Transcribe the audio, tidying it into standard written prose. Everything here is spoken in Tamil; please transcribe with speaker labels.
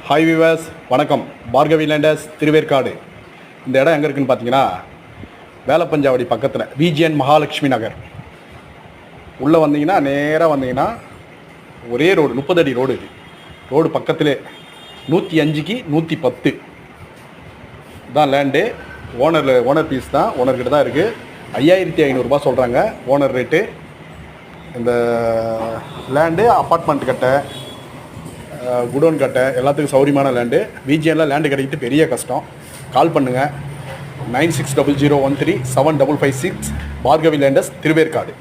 Speaker 1: ஹாய் வியூவர்ஸ், வணக்கம். பார்கவி லேண்டர்ஸ், திருவேற்காடு. இந்த இடம் எங்கே இருக்குதுன்னு பார்த்தீங்கன்னா, வேலப்பஞ்சாவடி பக்கத்தில் விஜிஎன் மகாலட்சுமி நகர் உள்ளே வந்தீங்கன்னா, நேராக வந்தீங்கன்னா ஒரே ரோடு, 30 அடி ரோடு. இது ரோடு பக்கத்திலே 105க்கு 110 தான் லேண்டு. ஓனர் பீஸ் தான், ஓனர்கிட்ட தான் இருக்குது. 5500 சொல்கிறாங்க ஓனர் ரேட்டு. இந்த லேண்டு அப்பார்ட்மெண்ட் கட்ட, குடோன் கட்ட எல்லாத்துக்கும் சௌரியமான லேண்டு. விஜிஎனில் லேண்டு கிடைக்கிட்டு பெரிய கஷ்டம். கால் பண்ணுங்கள் 9600137556. பார்கவி லேண்டர்ஸ், திருவேற்காடு.